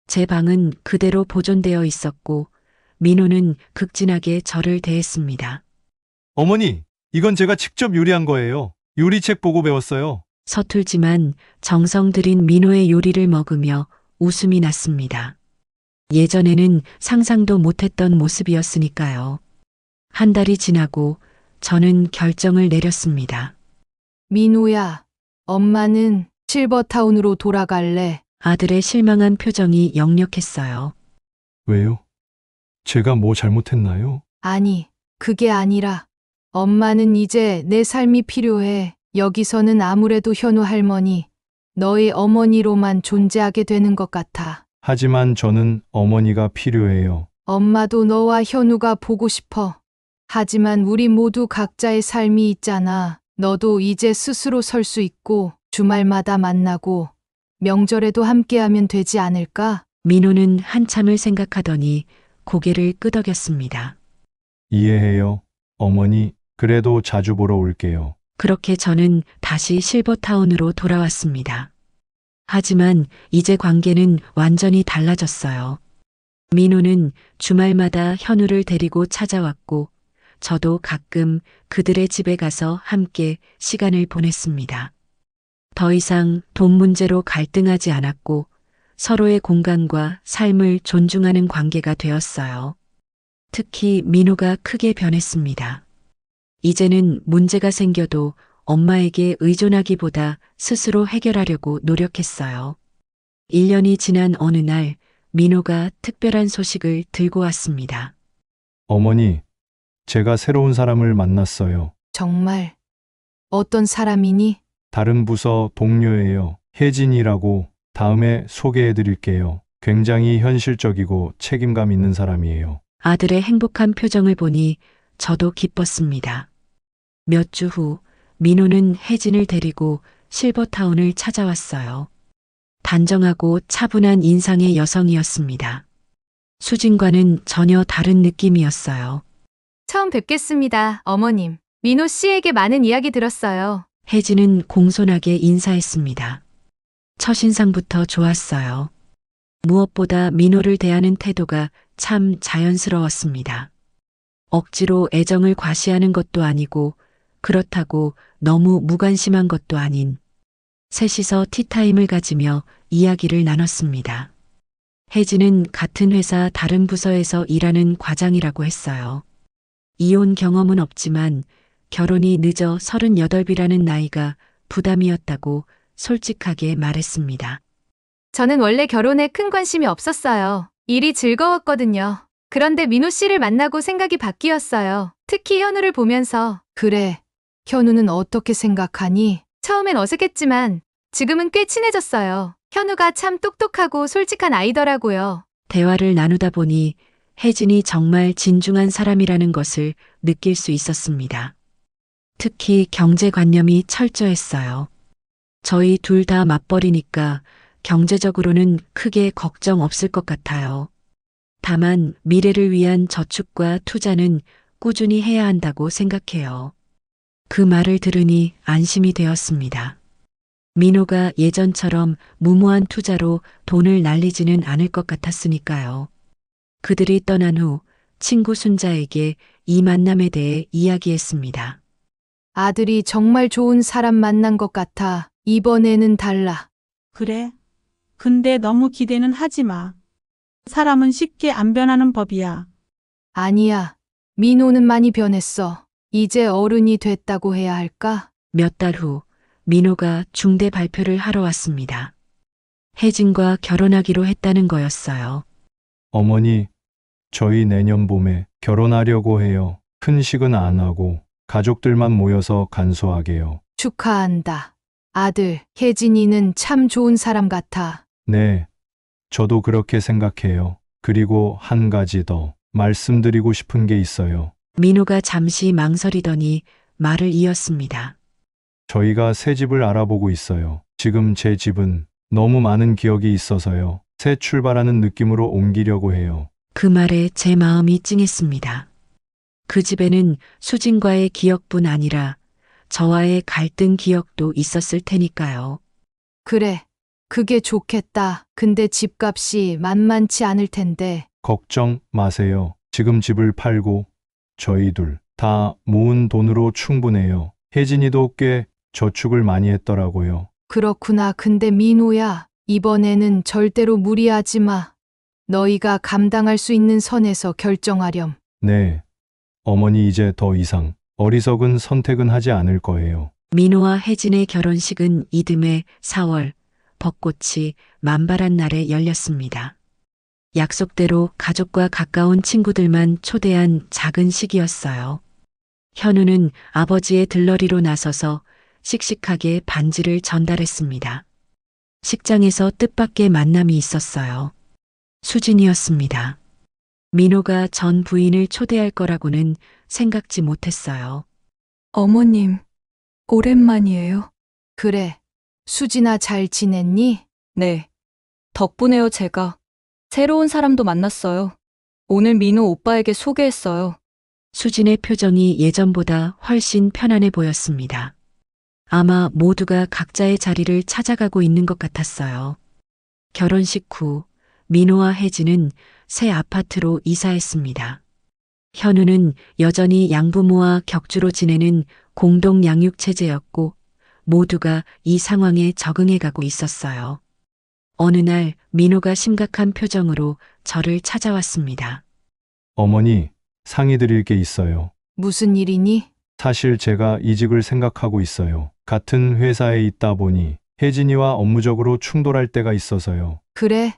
제 방은 그대로 보존되어 있었고 민호는 극진하게 저를 대했습니다. 어머니, 이건 제가 직접 요리한 거예요. 요리책 보고 배웠어요. 서툴지만 정성 들인 민호의 요리를 먹으며 웃음이 났습니다. 예전에는 상상도 못했던 모습이었으니까요. 한 달이 지나고 저는 결정을 내렸습니다. 민호야, 엄마는 실버타운으로 돌아갈래. 아들의 실망한 표정이 역력했어요. 왜요? 제가 뭐 잘못했나요? 아니, 그게 아니라 엄마는 이제 내 삶이 필요해. 여기서는 아무래도 현우 할머니, 너의 어머니로만 존재하게 되는 것 같아. 하지만 저는 어머니가 필요해요. 엄마도 너와 현우가 보고 싶어. 하지만 우리 모두 각자의 삶이 있잖아. 너도 이제 스스로 설 수 있고 주말마다 만나고 명절에도 함께하면 되지 않을까? 민호는 한참을 생각하더니 고개를 끄덕였습니다. 이해해요. 어머니, 그래도 자주 보러 올게요. 그렇게 저는 다시 실버타운으로 돌아왔습니다. 하지만 이제 관계는 완전히 달라졌어요. 민호는 주말마다 현우를 데리고 찾아왔고, 저도 가끔 그들의 집에 가서 함께 시간을 보냈습니다. 더 이상 돈 문제로 갈등하지 않았고, 서로의 공간과 삶을 존중하는 관계가 되었어요. 특히 민호가 크게 변했습니다. 이제는 문제가 생겨도 엄마에게 의존하기보다 스스로 해결하려고 노력했어요. 1년이 지난 어느 날 민호가 특별한 소식을 들고 왔습니다. 어머니, 제가 새로운 사람을 만났어요. 정말 어떤 사람이니? 다른 부서 동료예요. 혜진이라고. 다음에 소개해 드릴게요. 굉장히 현실적이고 책임감 있는 사람이에요. 아들의 행복한 표정을 보니 저도 기뻤습니다. 몇 주 후 민호는 혜진을 데리고 실버타운을 찾아왔어요. 단정하고 차분한 인상의 여성이었습니다. 수진과는 전혀 다른 느낌이었어요. 처음 뵙겠습니다, 어머님. 민호 씨에게 많은 이야기 들었어요. 혜진은 공손하게 인사했습니다. 첫인상부터 좋았어요. 무엇보다 민호를 대하는 태도가 참 자연스러웠습니다. 억지로 애정을 과시하는 것도 아니고 그렇다고 너무 무관심한 것도 아닌 셋이서 티타임을 가지며 이야기를 나눴습니다. 혜진은 같은 회사 다른 부서에서 일하는 과장이라고 했어요. 이혼 경험은 없지만 결혼이 늦어 38이라는 나이가 부담이었다고 솔직하게 말했습니다. 저는 원래 결혼에 큰 관심이 없었어요. 일이 즐거웠거든요. 그런데 민호 씨를 만나고 생각이 바뀌었어요. 특히 현우를 보면서. 그래, 현우는 어떻게 생각하니? 처음엔 어색했지만 지금은 꽤 친해졌어요. 현우가 참 똑똑하고 솔직한 아이더라고요. 대화를 나누다 보니 혜진이 정말 진중한 사람이라는 것을 느낄 수 있었습니다. 특히 경제관념이 철저했어요. 저희 둘 다 맞벌이니까 경제적으로는 크게 걱정 없을 것 같아요. 다만 미래를 위한 저축과 투자는 꾸준히 해야 한다고 생각해요. 그 말을 들으니 안심이 되었습니다. 민호가 예전처럼 무모한 투자로 돈을 날리지는 않을 것 같았으니까요. 그들이 떠난 후 친구 순자에게 이 만남에 대해 이야기했습니다. 아들이 정말 좋은 사람 만난 것 같아. 이번에는 달라. 그래. 근데 너무 기대는 하지 마. 사람은 쉽게 안 변하는 법이야. 아니야. 민호는 많이 변했어. 이제 어른이 됐다고 해야 할까? 몇 달 후 민호가 중대 발표를 하러 왔습니다. 혜진과 결혼하기로 했다는 거였어요. 어머니, 저희 내년 봄에 결혼하려고 해요. 큰 식은 안 하고 가족들만 모여서 간소하게요. 축하한다. 아들, 혜진이는 참 좋은 사람 같아. 네, 저도 그렇게 생각해요. 그리고 한 가지 더 말씀드리고 싶은 게 있어요. 민호가 잠시 망설이더니 말을 이었습니다. 저희가 새 집을 알아보고 있어요. 지금 제 집은 너무 많은 기억이 있어서요. 새 출발하는 느낌으로 옮기려고 해요. 그 말에 제 마음이 찡했습니다. 그 집에는 수진과의 기억뿐 아니라 저와의 갈등 기억도 있었을 테니까요. 그래, 그게 좋겠다. 근데 집값이 만만치 않을 텐데. 걱정 마세요. 지금 집을 팔고 저희 둘 다 모은 돈으로 충분해요. 혜진이도 꽤 저축을 많이 했더라고요. 그렇구나. 근데 민호야, 이번에는 절대로 무리하지 마. 너희가 감당할 수 있는 선에서 결정하렴. 네, 어머니 이제 더 이상 어리석은 선택은 하지 않을 거예요. 민호와 혜진의 결혼식은 이듬해 4월 벚꽃이 만발한 날에 열렸습니다. 약속대로 가족과 가까운 친구들만 초대한 작은 식이었어요. 현우는 아버지의 들러리로 나서서 씩씩하게 반지를 전달했습니다. 식장에서 뜻밖의 만남이 있었어요. 수진이었습니다. 민호가 전 부인을 초대할 거라고는 생각지 못했어요. 어머님, 오랜만이에요. 그래. 수진아 잘 지냈니? 네. 덕분에요, 제가. 새로운 사람도 만났어요. 오늘 민호 오빠에게 소개했어요. 수진의 표정이 예전보다 훨씬 편안해 보였습니다. 아마 모두가 각자의 자리를 찾아가고 있는 것 같았어요. 결혼식 후 민호와 혜진은 새 아파트로 이사했습니다. 현우는 여전히 양부모와 격주로 지내는 공동 양육 체제였고 모두가 이 상황에 적응해 가고 있었어요. 어느 날 민호가 심각한 표정으로 저를 찾아왔습니다. 어머니, 상의 드릴 게 있어요. 무슨 일이니? 사실 제가 이직을 생각하고 있어요. 같은 회사에 있다 보니 혜진이와 업무적으로 충돌할 때가 있어서요. 그래.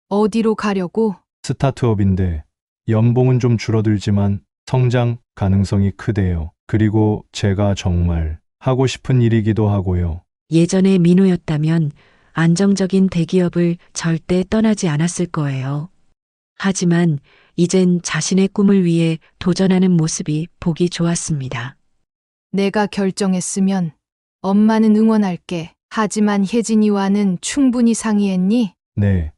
어디로 가려고? 스타트업인데 연봉은 좀 줄어들지만 성장 가능성이 크대요. 그리고 제가 정말 하고 싶은 일이기도 하고요. 예전에 민호였다면 안정적인 대기업을 절대 떠나지 않았을 거예요. 하지만 이젠 자신의 꿈을 위해 도전하는 모습이 보기 좋았습니다. 내가 결정했으면 엄마는 응원할게. 하지만 혜진이와는 충분히 상의했니? 네.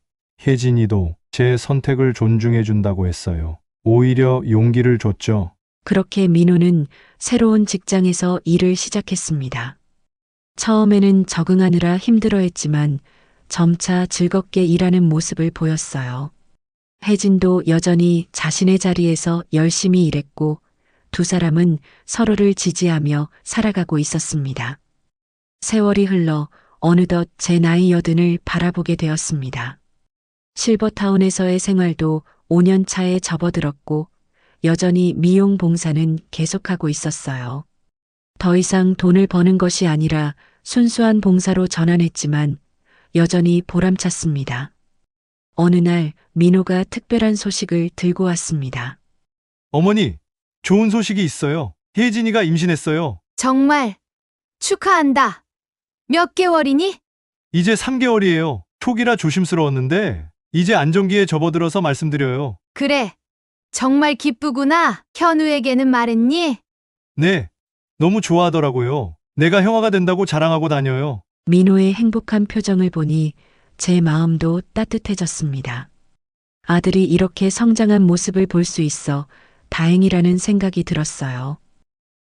혜진이도 제 선택을 존중해 준다고 했어요. 오히려 용기를 줬죠. 그렇게 민호는 새로운 직장에서 일을 시작했습니다. 처음에는 적응하느라 힘들어했지만 점차 즐겁게 일하는 모습을 보였어요. 혜진도 여전히 자신의 자리에서 열심히 일했고 두 사람은 서로를 지지하며 살아가고 있었습니다. 세월이 흘러 어느덧 제 나이 80을 바라보게 되었습니다. 실버타운에서의 생활도 5년 차에 접어들었고 여전히 미용 봉사는 계속하고 있었어요. 더 이상 돈을 버는 것이 아니라 순수한 봉사로 전환했지만 여전히 보람찼습니다. 어느 날 민호가 특별한 소식을 들고 왔습니다. 어머니, 좋은 소식이 있어요. 혜진이가 임신했어요. 정말 축하한다. 몇 개월이니? 이제 3개월이에요. 초기라 조심스러웠는데 이제 안정기에 접어들어서 말씀드려요. 그래. 정말 기쁘구나. 현우에게는 말했니? 네. 너무 좋아하더라고요. 내가 형아가 된다고 자랑하고 다녀요. 민호의 행복한 표정을 보니 제 마음도 따뜻해졌습니다. 아들이 이렇게 성장한 모습을 볼 수 있어 다행이라는 생각이 들었어요.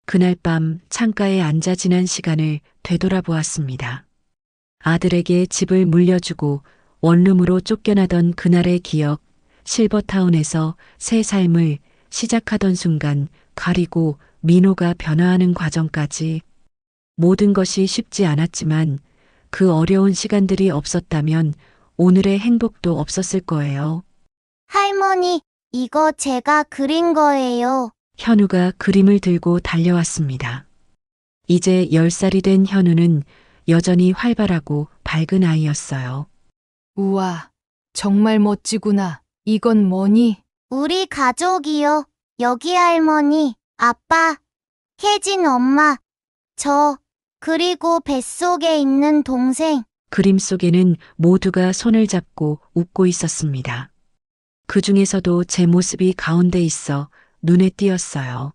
그날 밤 창가에 앉아 지난 시간을 되돌아보았습니다. 아들에게 집을 물려주고 원룸으로 쫓겨나던 그날의 기억, 실버타운에서 새 삶을 시작하던 순간, 가리고 민호가 변화하는 과정까지 모든 것이 쉽지 않았지만 그 어려운 시간들이 없었다면 오늘의 행복도 없었을 거예요. 할머니, 이거 제가 그린 거예요. 현우가 그림을 들고 달려왔습니다. 이제 10살이 된 현우는 여전히 활발하고 밝은 아이였어요. 우와, 정말 멋지구나. 이건 뭐니? 우리 가족이요. 여기 할머니, 아빠, 혜진 엄마, 저, 그리고 뱃속에 있는 동생. 그림 속에는 모두가 손을 잡고 웃고 있었습니다. 그 중에서도 제 모습이 가운데 있어 눈에 띄었어요.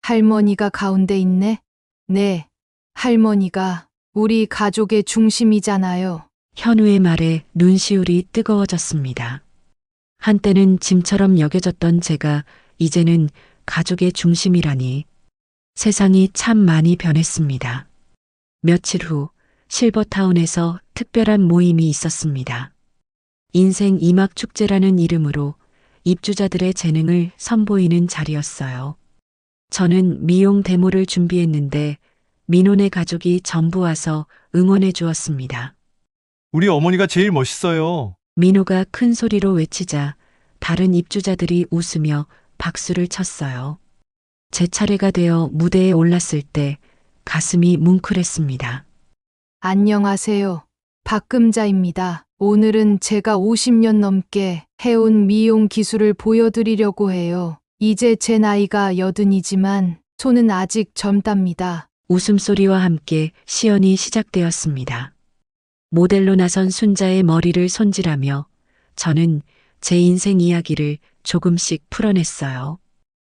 할머니가 가운데 있네? 네, 할머니가 우리 가족의 중심이잖아요. 현우의 말에 눈시울이 뜨거워졌습니다. 한때는 짐처럼 여겨졌던 제가 이제는 가족의 중심이라니. 세상이 참 많이 변했습니다. 며칠 후 실버타운에서 특별한 모임이 있었습니다. 인생 이막 축제라는 이름으로 입주자들의 재능을 선보이는 자리였어요. 저는 미용 데모를 준비했는데 민호네 가족이 전부 와서 응원해 주었습니다. 우리 어머니가 제일 멋있어요. 민호가 큰 소리로 외치자 다른 입주자들이 웃으며 박수를 쳤어요. 제 차례가 되어 무대에 올랐을 때 가슴이 뭉클했습니다. 안녕하세요. 박금자입니다. 오늘은 제가 50년 넘게 해온 미용 기술을 보여드리려고 해요. 이제 제 나이가 80이지만 손은 아직 젊답니다. 웃음소리와 함께 시연이 시작되었습니다. 모델로 나선 순자의 머리를 손질하며 저는 제 인생 이야기를 조금씩 풀어냈어요.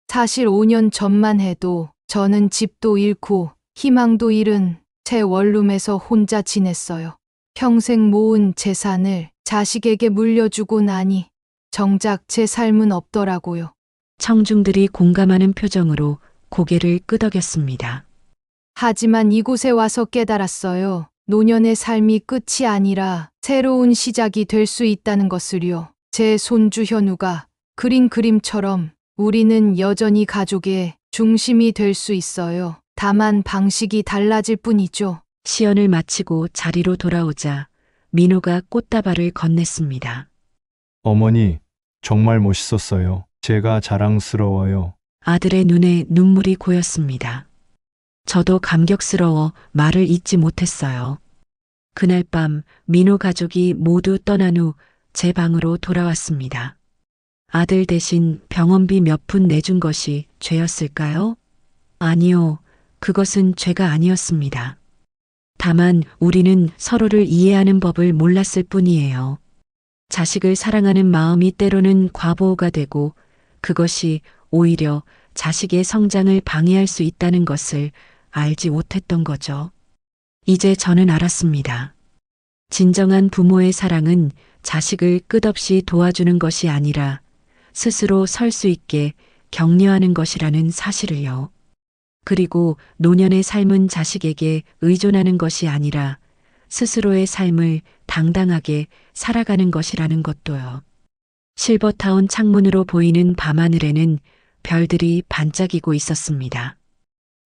사실 5년 전만 해도 저는 집도 잃고 희망도 잃은 제 원룸에서 혼자 지냈어요. 평생 모은 재산을 자식에게 물려주고 나니 정작 제 삶은 없더라고요. 청중들이 공감하는 표정으로 고개를 끄덕였습니다. 하지만 이곳에 와서 깨달았어요. 노년의 삶이 끝이 아니라 새로운 시작이 될 수 있다는 것을요. 제 손주 현우가 그린 그림처럼 우리는 여전히 가족의 중심이 될 수 있어요. 다만 방식이 달라질 뿐이죠. 시연을 마치고 자리로 돌아오자 민호가 꽃다발을 건넸습니다. 어머니, 정말 멋있었어요. 제가 자랑스러워요. 아들의 눈에 눈물이 고였습니다. 저도 감격스러워 말을 잇지 못했어요. 그날 밤 민호 가족이 모두 떠난 후 제 방으로 돌아왔습니다. 아들 대신 병원비 몇 푼 내준 것이 죄였을까요? 아니요, 그것은 죄가 아니었습니다. 다만 우리는 서로를 이해하는 법을 몰랐을 뿐이에요. 자식을 사랑하는 마음이 때로는 과보호가 되고 그것이 오히려 자식의 성장을 방해할 수 있다는 것을 알지 못했던 거죠. 이제 저는 알았습니다. 진정한 부모의 사랑은 자식을 끝없이 도와주는 것이 아니라 스스로 설 수 있게 격려하는 것이라는 사실을요. 그리고 노년의 삶은 자식에게 의존하는 것이 아니라 스스로의 삶을 당당하게 살아가는 것이라는 것도요. 실버타운 창문으로 보이는 밤하늘에는 별들이 반짝이고 있었습니다.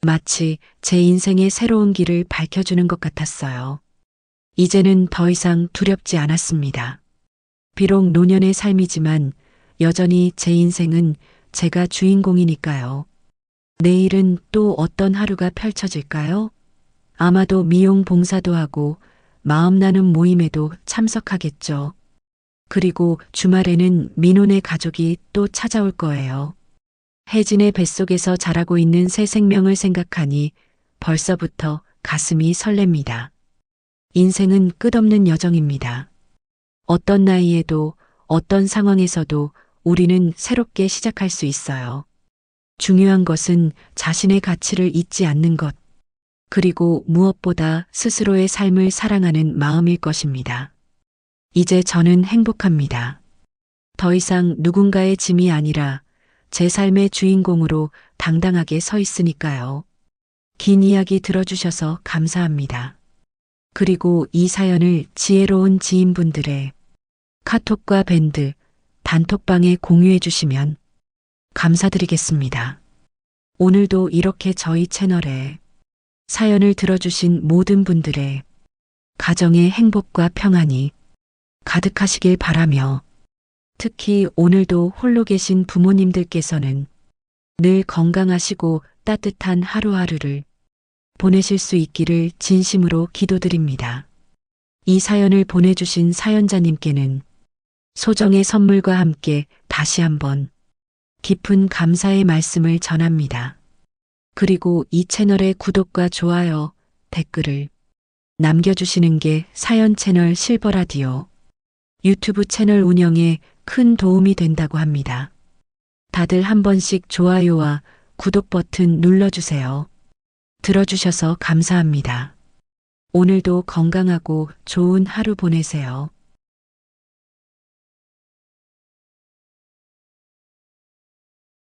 마치 제 인생의 새로운 길을 밝혀주는 것 같았어요. 이제는 더 이상 두렵지 않았습니다. 비록 노년의 삶이지만 여전히 제 인생은 제가 주인공이니까요. 내일은 또 어떤 하루가 펼쳐질까요? 아마도 미용 봉사도 하고 마음 나눔 모임에도 참석하겠죠. 그리고 주말에는 민호네 가족이 또 찾아올 거예요. 혜진의 뱃속에서 자라고 있는 새 생명을 생각하니 벌써부터 가슴이 설렙니다. 인생은 끝없는 여정입니다. 어떤 나이에도 어떤 상황에서도 우리는 새롭게 시작할 수 있어요. 중요한 것은 자신의 가치를 잊지 않는 것, 그리고 무엇보다 스스로의 삶을 사랑하는 마음일 것입니다. 이제 저는 행복합니다. 더 이상 누군가의 짐이 아니라 제 삶의 주인공으로 당당하게 서 있으니까요. 긴 이야기 들어주셔서 감사합니다. 그리고 이 사연을 지혜로운 지인분들의 카톡과 밴드, 단톡방에 공유해 주시면 감사드리겠습니다. 오늘도 이렇게 저희 채널에 사연을 들어주신 모든 분들의 가정의 행복과 평안이 가득하시길 바라며 특히 오늘도 홀로 계신 부모님들께서는 늘 건강하시고 따뜻한 하루하루를 보내실 수 있기를 진심으로 기도드립니다. 이 사연을 보내주신 사연자님께는 소정의 선물과 함께 다시 한번 깊은 감사의 말씀을 전합니다. 그리고 이 채널의 구독과 좋아요, 댓글을 남겨주시는 게 사연 채널 실버라디오 유튜브 채널 운영에 큰 도움이 된다고 합니다. 다들 한 번씩 좋아요와 구독 버튼 눌러주세요. 들어주셔서 감사합니다. 오늘도 건강하고 좋은 하루 보내세요.